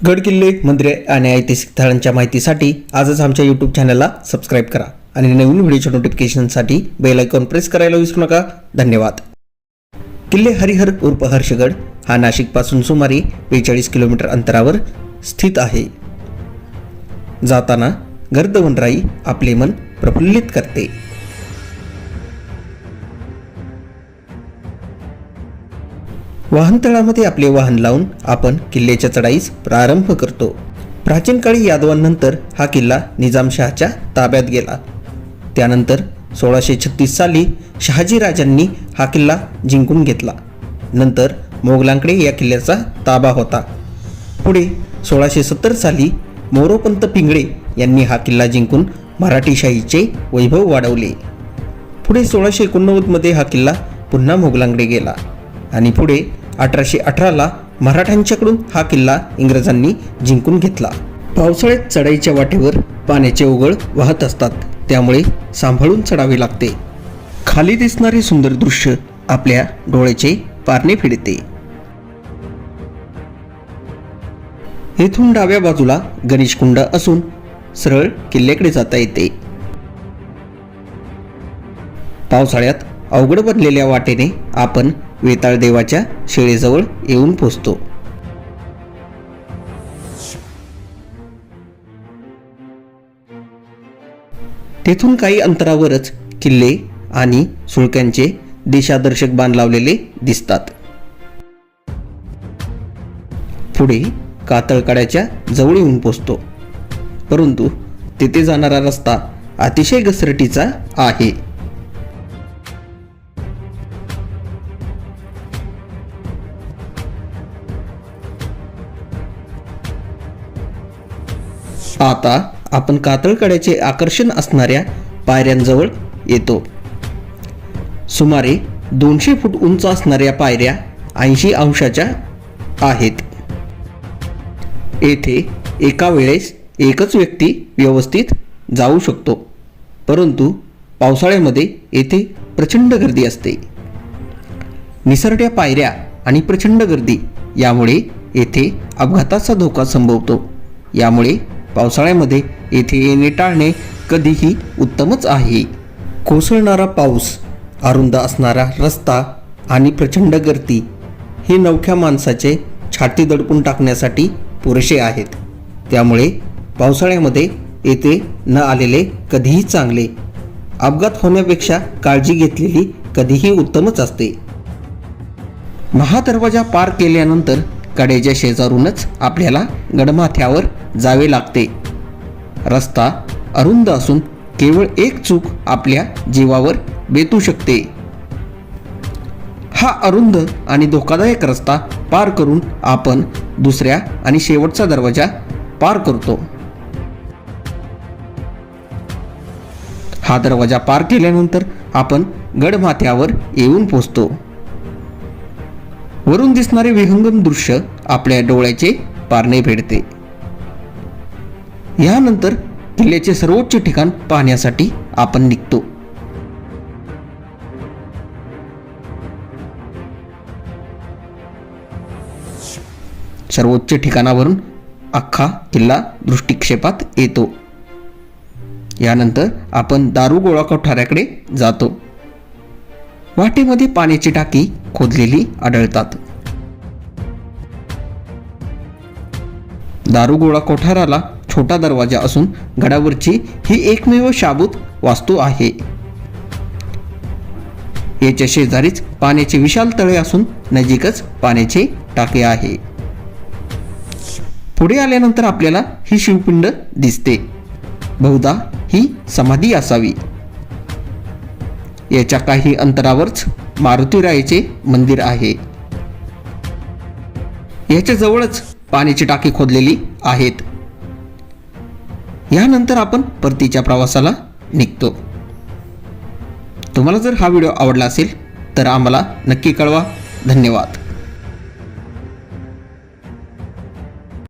गड किल्ले मंदिरे आणि ऐतिहासिक स्थळांच्या माहितीसाठी आजच आमच्या यूट्यूब चॅनलला सबस्क्राईब करा आणि नवीन व्हिडिओच्या नोटिफिकेशनसाठी बेल आयकॉन प्रेस करायला विसरू नका. धन्यवाद. किल्ले हरिहर उर्फ हर्षगड हा नाशिकपासून सुमारे 42 किलोमीटर अंतरावर स्थित आहे. जाताना गर्द वनराई आपले मन प्रफुल्लित करते. वाहनतळामध्ये आपले वाहन लावून आपण किल्ल्याच्या चढाईस प्रारंभ करतो. प्राचीन काळी यादवांनंतर हा किल्ला निजामशहाच्या ताब्यात गेला. त्यानंतर 1636 साली शहाजी राजांनी हा किल्ला जिंकून घेतला. नंतर मोगलांकडे या किल्ल्याचा ताबा होता. पुढे 1670 साली मोरोपंत पिंगळे यांनी हा किल्ला जिंकून मराठीशाहीचे वैभव वाढवले. पुढे 1689 मध्ये हा किल्ला पुन्हा मोगलांकडे गेला आणि पुढे 1818ला मराठ्यांच्याकडून हा किल्ला इंग्रजांनी जिंकून घेतला. पावसाळ्यात चढाईच्या वाटेवर पाण्याचे ओघळ वाहत असतात, त्यामुळे सांभाळून चढावे लागते. खाली दिसणारे सुंदर दृश्य आपल्या डोळ्याचे पारणे फिरते. येथून डाव्या बाजूला गणेशकुंड असून सरळ किल्ल्याकडे जाता येते. पावसाळ्यात अवघड बनलेल्या वाटेने आपण वेताळ देवाच्या शिळेजवळ येऊन पोहोचतो. तेथून काही अंतरावरच किल्ले आणि सुळक्यांचे दिशादर्शक बाण लावलेले दिसतात. पुढे कातळकड्याच्या जवळ येऊन पोहोचतो, परंतु तेथे जाणारा रस्ता अतिशय घसरटीचा आहे. आता आपण कातळकड्याचे आकर्षण असणाऱ्या पायऱ्यांजवळ येतो. सुमारे 200 फूट उंच असणाऱ्या पायऱ्या 80 अंशाच्या आहेत. येथे एका वेळेस एकच व्यक्ती व्यवस्थित जाऊ शकतो, परंतु पावसाळ्यामध्ये येथे प्रचंड गर्दी असते. निसरड्या पायऱ्या आणि प्रचंड गर्दी यामुळे येथे अपघाताचा धोका संभवतो. यामुळे पावसाळ्यामध्ये येथे येणे टाळणे कधीही उत्तमच आहे. कोसळणारा पाऊस, अरुंद असणारा रस्ता आणि प्रचंड गर्दी हे नवख्या माणसाचे छाती दडपून टाकण्यासाठी पुरेसे आहेत. त्यामुळे पावसाळ्यामध्ये येथे न आलेले कधीही चांगले. अपघात होण्यापेक्षा काळजी घेतलेली कधीही उत्तमच असते. महादरवाजा पार केल्यानंतर कडेच्या शेजारूनच आपल्याला गडमाथ्यावर जावे लागते. रस्ता अरुंद असून केवळ एक चूक आपल्या जीवावर बेतू शकते. हा अरुंद आणि धोकादायक रस्ता पार करून आपण दुसऱ्या आणि शेवटचा दरवाजा पार करतो. हा दरवाजा पार केल्यानंतर आपण गडमाथ्यावर येऊन पोहोचतो. वरून दिसणारे विहंगम दृश्य आपल्या डोळ्याचे पारणे फेडते. यानंतर किल्ल्याचे सर्वोच्च ठिकाण पाहण्यासाठी आपण निघतो. सर्वोच्च ठिकाणावरून अख्खा किल्ला दृष्टिक्षेपात येतो. यानंतर आपण दारुगोळा कोठाऱ्याकडे जातो. वाटेमध्ये पाण्याची टाकी खोदलेली आढळतात. दारुगोळा कोठाराला छोटा दरवाजा असून गडावरची ही एकमेव शाबूत वास्तू आहे. याच्या शेजारीच पाण्याचे विशाल तळे असून नजीकच पाण्याचे टाके आहे. पुढे आल्यानंतर आपल्याला ही शिवपिंड दिसते. बहुधा ही समाधी असावी. याच्या काही अंतरावरच मारुतीरायाचे मंदिर आहे. याच्या जवळच पाण्याची टाकी खोदलेली आहेत. यानंतर आपण परतीच्या प्रवासाला निघतो. तुम्हाला जर हा व्हिडिओ आवडला असेल तर आम्हाला नक्की कळवा. धन्यवाद.